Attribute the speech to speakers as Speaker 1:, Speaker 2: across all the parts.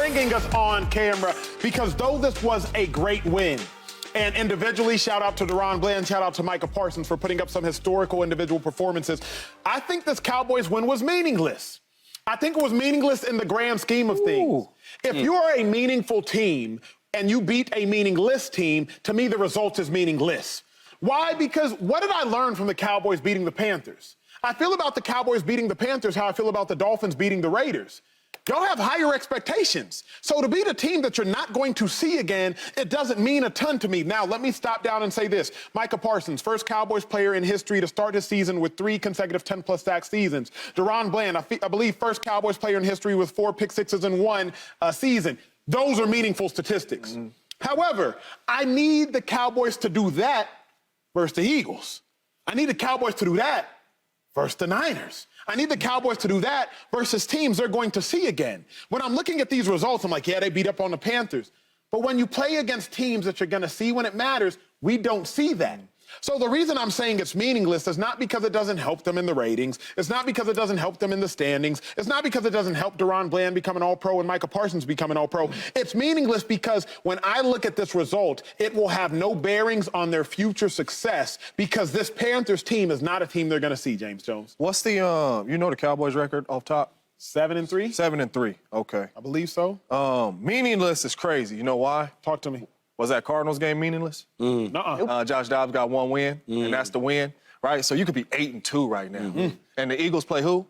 Speaker 1: bringing us on camera because though this was a great win, and individually, shout out to Deron Bland, shout out to Micah Parsons for putting up some historical individual performances, I think this Cowboys win was meaningless. I think it was meaningless in the grand scheme of things. If you are a meaningful team and you beat a meaningless team, to me the result is meaningless. Why? Because what did I learn from the Cowboys beating the Panthers? I feel about the Cowboys beating the Panthers how I feel about the Dolphins beating the Raiders. Y'all have higher expectations. So to beat a team that you're not going to see again, it doesn't mean a ton to me. Now, let me stop down and say this. Micah Parsons, first Cowboys player in history to start his season with 3 consecutive 10-plus sack seasons. Deron Bland, I believe first Cowboys player in history with 4 pick sixes in 1 season. Those are meaningful statistics. However, I need the Cowboys to do that versus the Eagles. I need the Cowboys to do that versus the Niners. I need the Cowboys to do that versus teams they're going to see again. When I'm looking at these results, I'm like, yeah, they beat up on the Panthers. But when you play against teams that you're going to see when it matters, we don't see that. So the reason I'm saying it's meaningless is not because it doesn't help them in the ratings. It's not because it doesn't help them in the standings. It's not because it doesn't help Deron Bland become an All-Pro and Micah Parsons become an All-Pro. It's meaningless because when I look at this result, it will have no bearings on their future success because this Panthers team is not a team they're going to see, James Jones.
Speaker 2: What's the, you know the Cowboys record off top?
Speaker 1: 7-3?
Speaker 2: 7-3, okay.
Speaker 1: I believe so.
Speaker 2: Meaningless is crazy. You know why?
Speaker 1: Talk to me.
Speaker 2: Was that Cardinals game meaningless? Josh Dobbs got 1 win, and that's the win, right? So you could be 8-2 right now. And the Eagles play who?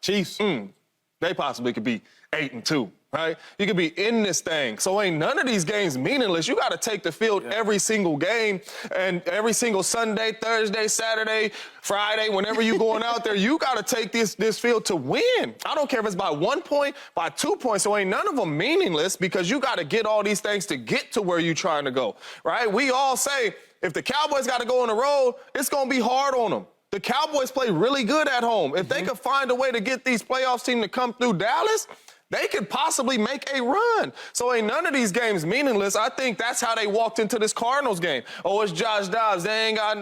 Speaker 1: Chiefs.
Speaker 2: They possibly could be 8-2, right? You could be in this thing. So ain't none of these games meaningless. You got to take the field every single game and every single Sunday, Thursday, Saturday, Friday, whenever you going out there, you got to take this field to win. I don't care if it's by 1 point, by 2 points. So ain't none of them meaningless because you got to get all these things to get to where you're trying to go, right? We all say if the Cowboys got to go on the road, it's going to be hard on them. The Cowboys play really good at home. If they could find a way to get these playoffs team to come through Dallas, they could possibly make a run. So ain't none of these games meaningless. I think that's how they walked into this Cardinals game. Oh, it's Josh Dobbs. They ain't got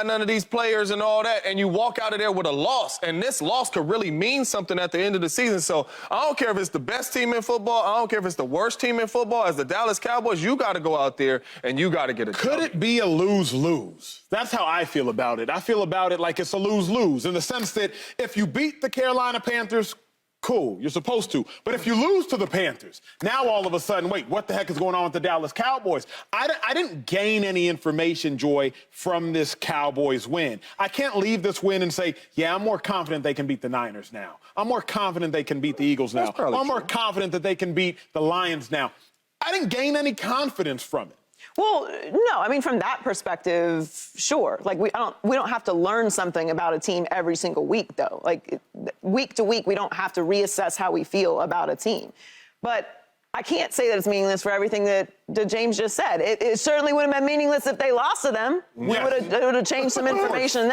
Speaker 2: none of these players and all that. And you walk out of there with a loss. And this loss could really mean something at the end of the season. So I don't care if it's the best team in football. I don't care if it's the worst team in football. As the Dallas Cowboys, you got to go out there and you got to get a
Speaker 1: Could it be a lose-lose? That's how I feel about it. I feel about it like it's a lose-lose in the sense that if you beat the Carolina Panthers, cool, you're supposed to. But if you lose to the Panthers, now all of a sudden, wait, what the heck is going on with the Dallas Cowboys? I didn't gain any information, Joy, from this Cowboys win. I can't leave this win and say, yeah, I'm more confident they can beat the Niners now. I'm more confident they can beat the Eagles now. I'm more confident that they can beat the Lions now. I didn't gain any confidence from it.
Speaker 3: Well, no, I mean, from that perspective, sure. Like, we don't have to learn something about a team every single week, though. Like, week to week, we don't have to reassess how we feel about a team. But I can't say that it's meaningless for everything that James just said. It certainly would have been meaningless if they lost to them. Yes. It would have changed some information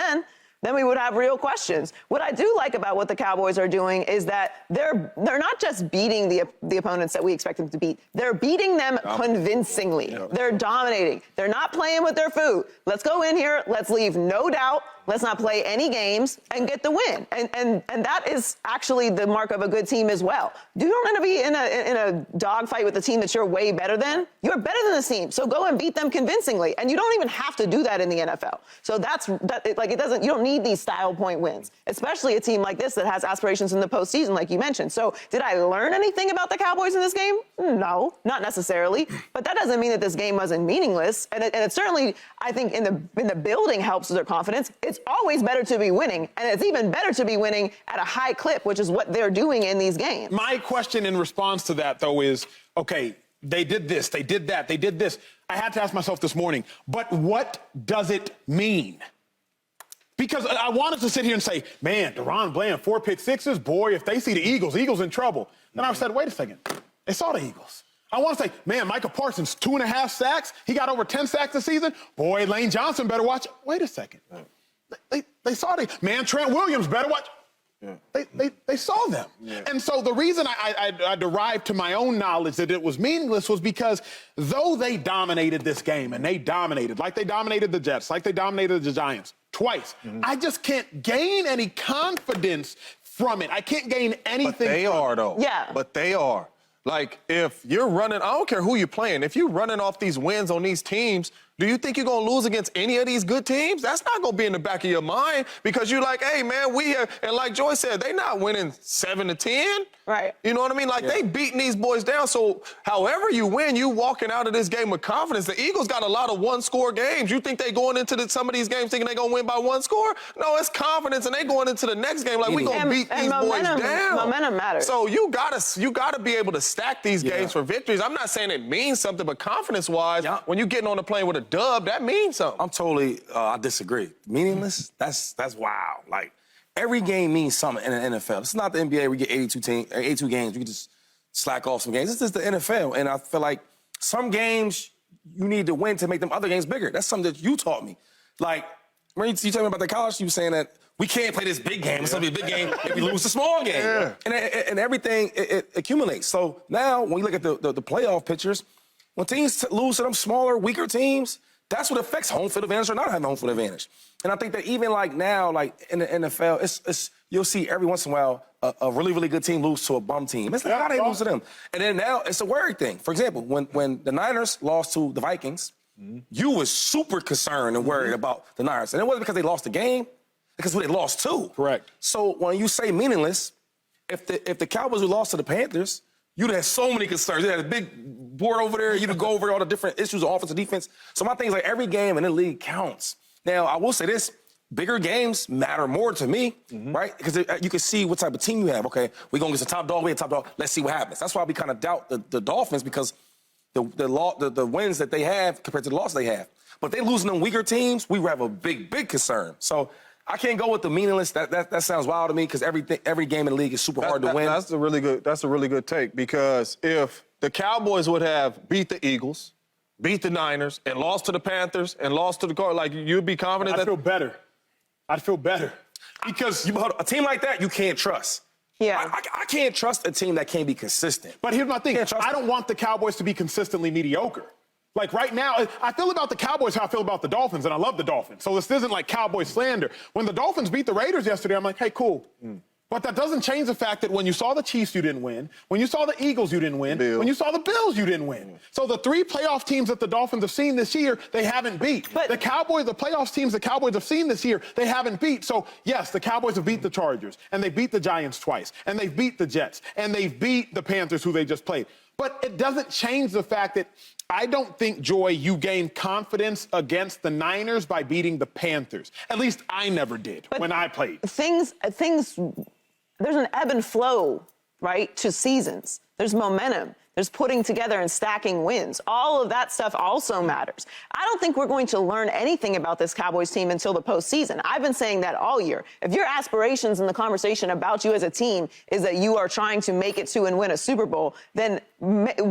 Speaker 3: then we would have real questions. What I do like about what the Cowboys are doing is that they're not just beating the opponents that we expect them to beat. They're beating them convincingly. Yep. They're dominating. They're not playing with their food. Let's go in here. Let's leave no doubt. Let's not play any games and get the win. And that is actually the mark of a good team as well. You don't want to be in a dogfight with a team that you're way better than. You're better than this team. So go and beat them convincingly. And you don't even have to do that in the NFL. So you don't need these style point wins, especially a team like this that has aspirations in the postseason, like you mentioned. So did I learn anything about the Cowboys in this game? No, not necessarily. But that doesn't mean that this game wasn't meaningless. And it certainly, I think, in the building helps with their confidence. It's always better to be winning, and it's even better to be winning at a high clip, which is what they're doing in these games.
Speaker 1: My question in response to that, though, is, okay, they did this, they did that, they did this. I had to ask myself this morning, but what does it mean? Because I wanted to sit here and say, man, Deron Bland, 4 pick sixes, boy, if they see the Eagles in trouble. Then I said, wait a second, they saw the Eagles. I want to say, man, Micah Parsons, 2.5 sacks. He got over 10 sacks this season. Boy, Lane Johnson better watch. Wait a second. They saw man, Trent Williams better watch. Yeah. They saw them. Yeah. And so the reason I derived to my own knowledge that it was meaningless was because though they dominated this game, and they dominated, like they dominated the Jets, like they dominated the Giants twice, I just can't gain any confidence from it. I can't gain anything.
Speaker 2: But they are, though.
Speaker 3: Yeah.
Speaker 2: But they are. Like, if you're running, I don't care who you're playing, if you're running off these wins on these teams, do you think you're going to lose against any of these good teams? That's not going to be in the back of your mind because you're like, hey, man, we have, and like Joy said, they not winning 7-10.
Speaker 3: Right.
Speaker 2: You know what I mean? Like, they beating these boys down. So, however you win, you walking out of this game with confidence. The Eagles got a lot of one-score games. You think they going into some of these games thinking they going to win by one score? No, it's confidence, and they going into the next game like, we going to beat these boys down.
Speaker 3: Momentum matters.
Speaker 2: So, you gotta be able to stack these games for victories. I'm not saying it means something, but confidence-wise, when you're getting on the plane with a dub, that means something.
Speaker 4: I'm totally, I disagree. Meaningless? That's wow. Like, every game means something in the NFL. It's not the NBA where we get 82 games. You can just slack off some games. This is the NFL, and I feel like some games you need to win to make them other games bigger. That's something that you taught me. Like, when you told me about the college, you were saying that we can't play this big game. It's going to be a big game if we lose the small game.
Speaker 2: Yeah.
Speaker 4: And everything, it accumulates. So now when you look at the playoff pictures, when teams lose to them smaller, weaker teams, that's what affects home field advantage or not having home field advantage. And I think that even like now, like in the NFL, it's you'll see every once in a while a really, really good team lose to a bum team. It's like, how they lose to them? And then now it's a worry thing. For example, when the Niners lost to the Vikings, you was super concerned and worried about the Niners. And it wasn't because they lost the game, because they lost to.
Speaker 1: Correct.
Speaker 4: So when you say meaningless, if the Cowboys would lost to the Panthers, you'd have so many concerns. You had a big board over there. You'd go over all the different issues of offense and defense. So my thing is like every game in the league counts. Now, I will say this. Bigger games matter more to me, right? Because you can see what type of team you have. Okay, we're going to get the top dog. We have top dog. Let's see what happens. That's why we kind of doubt the Dolphins because the wins that they have compared to the loss they have. But they losing them weaker teams, we have a big concern. So I can't go with the meaningless. That sounds wild to me because every game in the league is super hard to win.
Speaker 2: That's a really good take because if the Cowboys would have beat the Eagles, beat the Niners, and lost to the Panthers and lost to the Cardinals, like you'd be confident that.
Speaker 1: I'd feel better because
Speaker 4: A team like that, you can't trust.
Speaker 3: Yeah.
Speaker 4: I can't trust a team that can't be consistent.
Speaker 1: But here's my thing. I don't want the Cowboys to be consistently mediocre. Like right now, I feel about the Cowboys how I feel about the Dolphins, and I love the Dolphins. So this isn't like Cowboy slander. When the Dolphins beat the Raiders yesterday, I'm like, hey, cool. But that doesn't change the fact that when you saw the Chiefs, you didn't win. When you saw the Eagles, you didn't win. When you saw the Bills, you didn't win. So the 3 playoff teams that the Dolphins have seen this year, they haven't beat. But the playoff teams the Cowboys have seen this year, they haven't beat. So, yes, the Cowboys have beat the Chargers, and they beat the Giants twice, and they've beat the Jets, and they've beat the Panthers, who they just played. But it doesn't change the fact that I don't think, Joy, you gained confidence against the Niners by beating the Panthers. At least I never did when I played.
Speaker 3: Things, there's an ebb and flow, right, to seasons. There's momentum. There's putting together and stacking wins. All of that stuff also matters. I don't think we're going to learn anything about this Cowboys team until the postseason. I've been saying that all year. If your aspirations in the conversation about you as a team is that you are trying to make it to and win a Super Bowl, then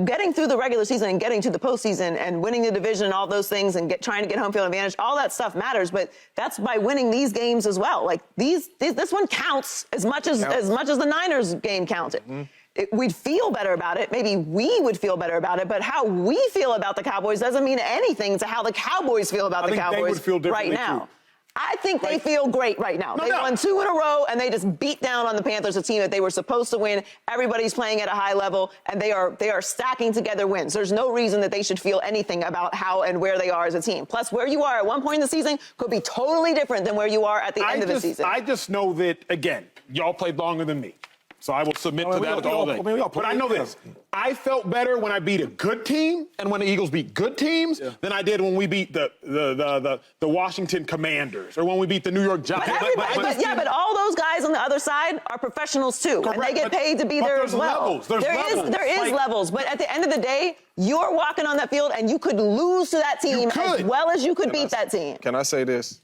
Speaker 3: getting through the regular season and getting to the postseason and winning the division and all those things and trying to get home field advantage, all that stuff matters. But that's by winning these games as well. Like this one counts as much as the Niners game counted. We'd feel better about it. Maybe we would feel better about it. But how we feel about the Cowboys doesn't mean anything to how the Cowboys feel about the Cowboys
Speaker 1: they would feel
Speaker 3: right now.
Speaker 1: too.
Speaker 3: I think they feel great right now. They won 2 in a row, and they just beat down on the Panthers, a team that they were supposed to win. Everybody's playing at a high level, and they are stacking together wins. There's no reason that they should feel anything about how and where they are as a team. Plus, where you are at one point in the season could be totally different than where you are at the end of the season.
Speaker 1: I just know that, again, y'all played longer than me. So I will submit to that all day. But I know this. I felt better when I beat a good team and when the Eagles beat good teams than I did when we beat the Washington Commanders or when we beat the New York Giants.
Speaker 3: But all those guys on the other side are professionals too.
Speaker 1: Correct,
Speaker 3: and they get paid to be there as well. There is levels. But at the end of the day, you're walking on that field and you could lose to that team as well as you could beat that team.
Speaker 2: Can I say this?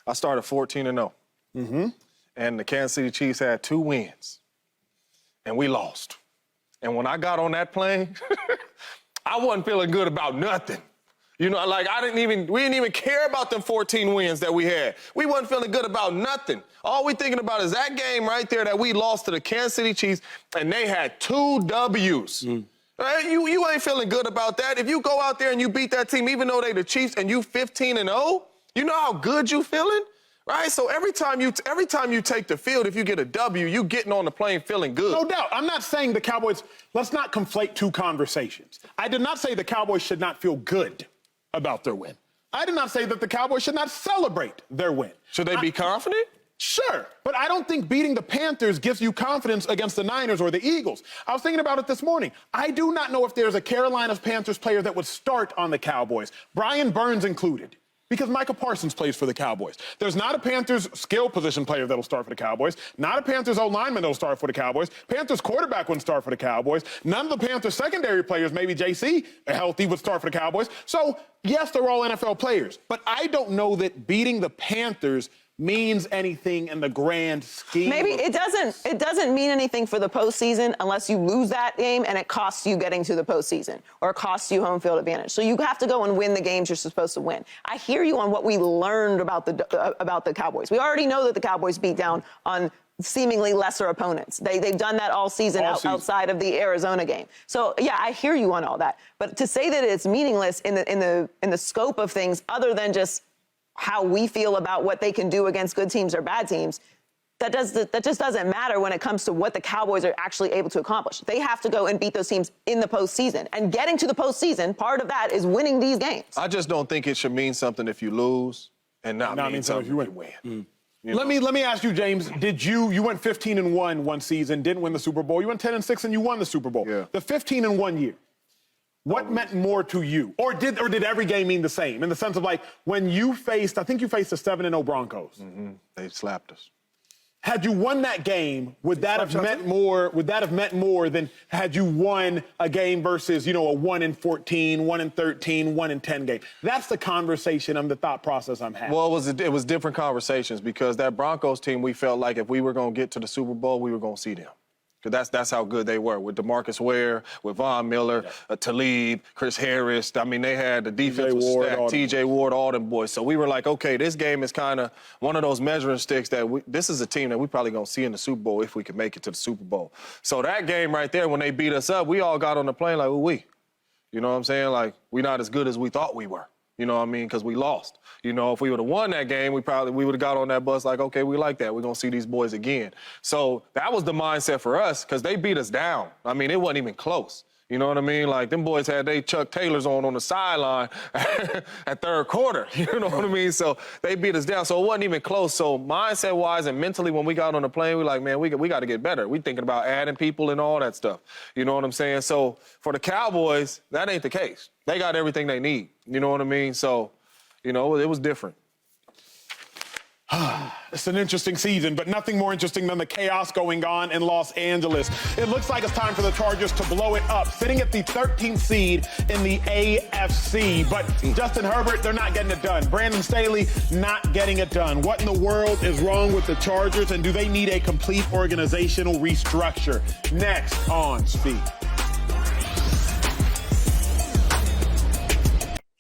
Speaker 2: I started 14-0. And the Kansas City Chiefs had 2 wins. And we lost. And when I got on that plane, I wasn't feeling good about nothing. You know, like we didn't even care about them 14 wins that we had. We wasn't feeling good about nothing. All we thinking about is that game right there that we lost to the Kansas City Chiefs, and they had 2 W's. Right? You ain't feeling good about that. If you go out there and you beat that team, even though they the Chiefs, and you 15-0, you know how good you feeling? Right? So every time you take the field, if you get a W, you getting on the plane feeling good.
Speaker 1: No doubt. I'm not saying the Cowboys, let's not conflate two conversations. I did not say the Cowboys should not feel good about their win. I did not say that the Cowboys should not celebrate their win.
Speaker 2: Should they be confident?
Speaker 1: Sure, but I don't think beating the Panthers gives you confidence against the Niners or the Eagles. I was thinking about it this morning. I do not know if there's a Carolina Panthers player that would start on the Cowboys, Brian Burns included, because Micah Parsons plays for the Cowboys. There's not a Panthers skill position player that'll start for the Cowboys, not a Panthers O-lineman that'll start for the Cowboys, Panthers quarterback wouldn't start for the Cowboys, none of the Panthers secondary players, maybe JC, healthy, would start for the Cowboys. So, yes, they're all NFL players, but I don't know that beating the Panthers means anything in the grand scheme.
Speaker 3: Maybe it doesn't mean anything for the postseason unless you lose that game and it costs you getting to the postseason or it costs you home field advantage. So you have to go and win the games you're supposed to win. I hear you on what we learned about the Cowboys. We already know that the Cowboys beat down on seemingly lesser opponents. They've done that all season, outside of the Arizona game. So yeah, I hear you on all that. But to say that it's meaningless in the scope of things other than just how we feel about what they can do against good teams or bad teams, that just doesn't matter when it comes to what the Cowboys are actually able to accomplish. They have to go and beat those teams in the postseason. And getting to the postseason, part of that is winning these games.
Speaker 2: I just don't think it should mean something if you lose and not mean something if you win.
Speaker 1: You know? Let me ask you, James, you went 15-1 one season, didn't win the Super Bowl. You went 10-6 and you won the Super Bowl.
Speaker 2: Yeah.
Speaker 1: The 15-1 year. What meant more to you? Or did every game mean the same? In the sense of, like, when you faced, I think you faced the 7-0 Broncos.
Speaker 2: Mm-hmm. They slapped us.
Speaker 1: Had you won that game, would that have meant more? Would that have meant more than had you won a game versus, a 1-14, 1-13, 1-10 game? That's the conversation the thought process I'm having.
Speaker 2: Well, it was different conversations because that Broncos team, we felt like if we were going to get to the Super Bowl, we were going to see them. Because that's how good they were with DeMarcus Ware, with Von Miller, Talib, Chris Harris. I mean, they had the defense was stacked, T.J. Ward, all them boys. So we were like, okay, this game is kind of one of those measuring sticks that this is a team that we probably going to see in the Super Bowl if we can make it to the Super Bowl. So that game right there, when they beat us up, we all got on the plane like, ooh-wee. You know what I'm saying? Like, we're not as good as we thought we were. You know what I mean? Because we lost. If we would have won that game, we would have got on that bus like, okay, we like that. We're going to see these boys again. So that was the mindset for us because they beat us down. I mean, it wasn't even close. You know what I mean? Like, them boys had they Chuck Taylors on the sideline at third quarter. You know what I mean? So they beat us down. So it wasn't even close. So mindset-wise and mentally, when we got on the plane, we like, man, we got to get better. We thinking about adding people and all that stuff. You know what I'm saying? So for the Cowboys, that ain't the case. They got everything they need. You know what I mean? So, it was different.
Speaker 1: It's an interesting season, but nothing more interesting than the chaos going on in Los Angeles. It looks like it's time for the Chargers to blow it up, sitting at the 13th seed in the AFC. But Justin Herbert, they're not getting it done. Brandon Staley, not getting it done. What in the world is wrong with the Chargers, and do they need a complete organizational restructure? Next on Speed.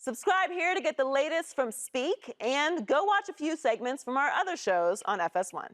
Speaker 3: Subscribe here to get the latest from Speak and go watch a few segments from our other shows on FS1.